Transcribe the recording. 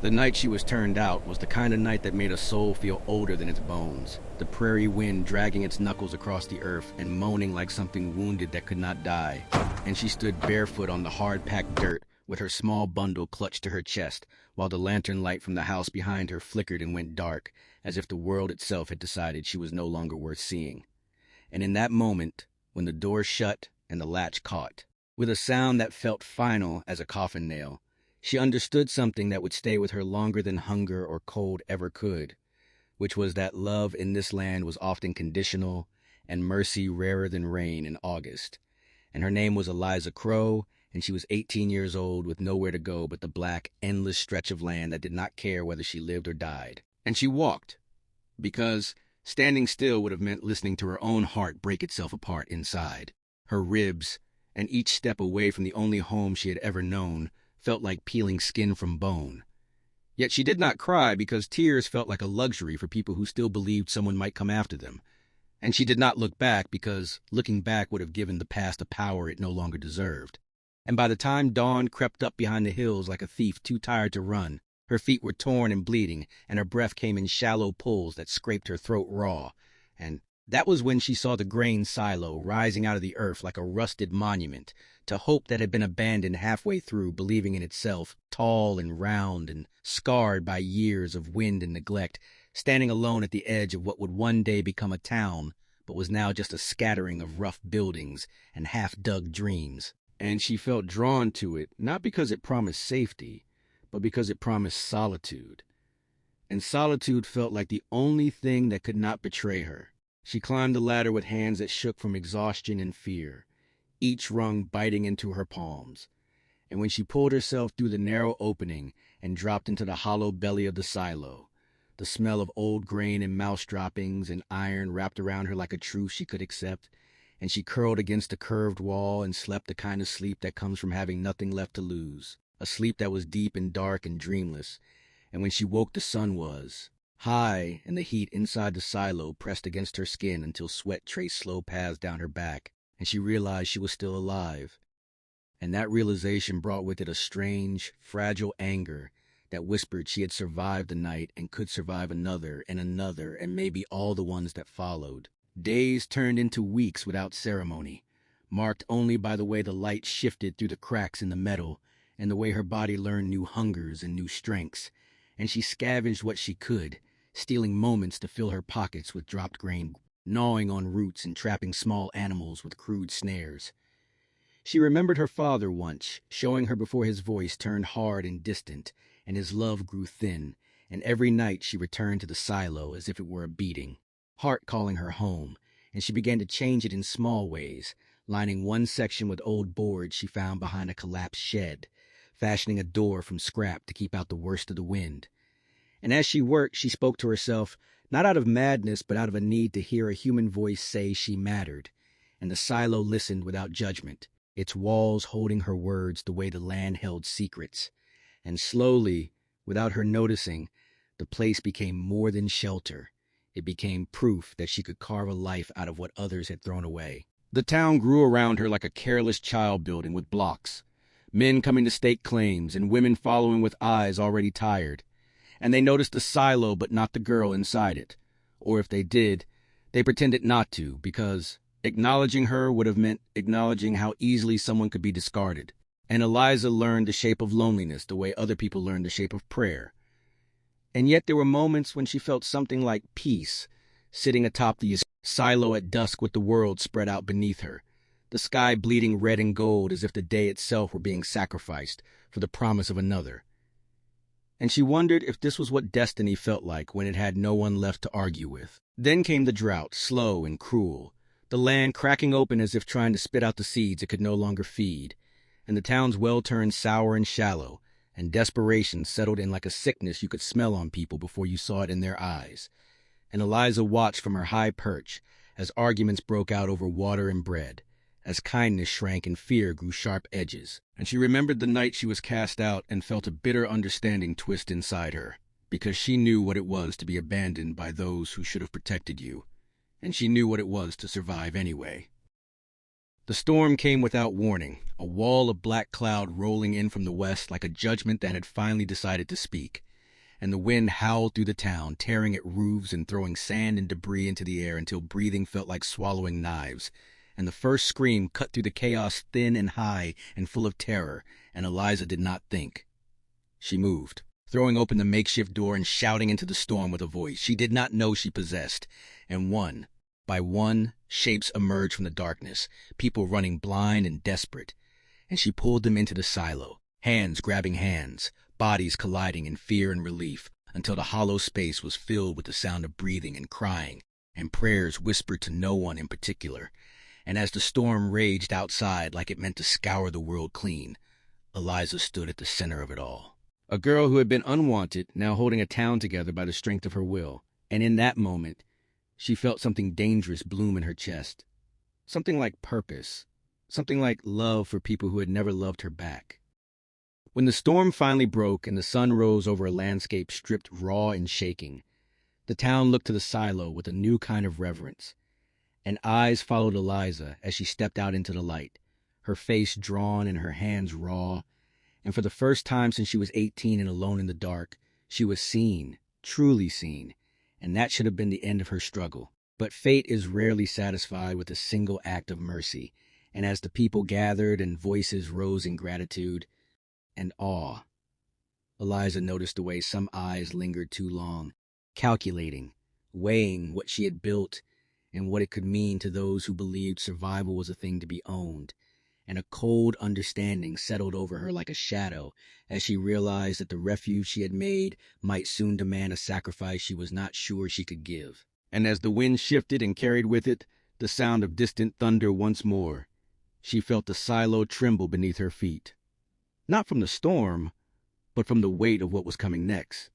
The night she was turned out was the kind of night that made a soul feel older than its bones, the prairie wind dragging its knuckles across the earth and moaning like something wounded that could not die. And she stood barefoot on the hard-packed dirt with her small bundle clutched to her chest, while the lantern light from the house behind her flickered and went dark, as if the world itself had decided she was no longer worth seeing. And in that moment, when the door shut and the latch caught, with a sound that felt final as a coffin nail, she understood something that would stay with her longer than hunger or cold ever could, which was that love in this land was often conditional and mercy rarer than rain in August. And her name was Eliza Crow, and she was 18 years old with nowhere to go but the black, endless stretch of land that did not care whether she lived or died. And she walked, because standing still would have meant listening to her own heart break itself apart inside. Her ribs, and each step away from the only home she had ever known, felt like peeling skin from bone. Yet she did not cry because tears felt like a luxury for people who still believed someone might come after them. And she did not look back because looking back would have given the past a power it no longer deserved. And by the time dawn crept up behind the hills like a thief too tired to run, her feet were torn and bleeding, and her breath came in shallow pulls that scraped her throat raw. And that was when she saw the grain silo rising out of the earth like a rusted monument to hope that had been abandoned halfway through, believing in itself, tall and round and scarred by years of wind and neglect, standing alone at the edge of what would one day become a town, but was now just a scattering of rough buildings and half-dug dreams. And she felt drawn to it, not because it promised safety, but because it promised solitude. And solitude felt like the only thing that could not betray her. She climbed the ladder with hands that shook from exhaustion and fear, each rung biting into her palms. And when she pulled herself through the narrow opening and dropped into the hollow belly of the silo, the smell of old grain and mouse droppings and iron wrapped around her like a truth she could accept, and she curled against the curved wall and slept the kind of sleep that comes from having nothing left to lose, a sleep that was deep and dark and dreamless. And when she woke, the sun was high, and the heat inside the silo pressed against her skin until sweat traced slow paths down her back, and she realized she was still alive. And that realization brought with it a strange, fragile anger that whispered she had survived the night and could survive another and maybe all the ones that followed. Days turned into weeks without ceremony, marked only by the way the light shifted through the cracks in the metal and the way her body learned new hungers and new strengths. And she scavenged what she could, stealing moments to fill her pockets with dropped grain, gnawing on roots and trapping small animals with crude snares. She remembered her father once, showing her before his voice turned hard and distant, and his love grew thin, and every night she returned to the silo as if it were a beating, heart calling her home, and she began to change it in small ways, lining one section with old boards she found behind a collapsed shed, fashioning a door from scrap to keep out the worst of the wind. And as she worked, she spoke to herself, not out of madness, but out of a need to hear a human voice say she mattered. And the silo listened without judgment, its walls holding her words the way the land held secrets. And slowly, without her noticing, the place became more than shelter. It became proof that she could carve a life out of what others had thrown away. The town grew around her like a careless child building with blocks, men coming to stake claims and women following with eyes already tired. And they noticed the silo but not the girl inside it. Or if they did, they pretended not to, because acknowledging her would have meant acknowledging how easily someone could be discarded. And Eliza learned the shape of loneliness the way other people learned the shape of prayer. And yet there were moments when she felt something like peace, sitting atop the silo at dusk with the world spread out beneath her, the sky bleeding red and gold as if the day itself were being sacrificed for the promise of another. And she wondered if this was what destiny felt like when it had no one left to argue with. Then came the drought, slow and cruel, the land cracking open as if trying to spit out the seeds it could no longer feed, and the town's well turned sour and shallow, and desperation settled in like a sickness you could smell on people before you saw it in their eyes. And Eliza watched from her high perch as arguments broke out over water and bread, as kindness shrank and fear grew sharp edges. And she remembered the night she was cast out and felt a bitter understanding twist inside her, because she knew what it was to be abandoned by those who should have protected you, and she knew what it was to survive anyway. The storm came without warning, a wall of black cloud rolling in from the west like a judgment that had finally decided to speak. and the wind howled through the town, tearing at roofs and throwing sand and debris into the air until breathing felt like swallowing knives. And the first scream cut through the chaos thin and high and full of terror, and Eliza did not think. She moved, throwing open the makeshift door and shouting into the storm with a voice she did not know she possessed. And one by one, shapes emerged from the darkness, people running blind and desperate. And she pulled them into the silo, hands grabbing hands, bodies colliding in fear and relief, until the hollow space was filled with the sound of breathing and crying, and prayers whispered to no one in particular. And as the storm raged outside like it meant to scour the world clean, Eliza stood at the center of it all. A girl who had been unwanted, now holding a town together by the strength of her will. And in that moment, she felt something dangerous bloom in her chest. Something like purpose. Something like love for people who had never loved her back. When the storm finally broke and the sun rose over a landscape stripped raw and shaking, the town looked to the silo with a new kind of reverence. And eyes followed Eliza as she stepped out into the light, her face drawn and her hands raw. And for the first time since she was 18 and alone in the dark, she was seen, truly seen, and that should have been the end of her struggle. But fate is rarely satisfied with a single act of mercy, and as the people gathered and voices rose in gratitude and awe, Eliza noticed the way some eyes lingered too long, calculating, weighing what she had built and what it could mean to those who believed survival was a thing to be owned. And a cold understanding settled over her like a shadow as she realized that the refuge she had made might soon demand a sacrifice she was not sure she could give. And as the wind shifted and carried with it the sound of distant thunder once more, she felt the silo tremble beneath her feet. Not from the storm, but from the weight of what was coming next.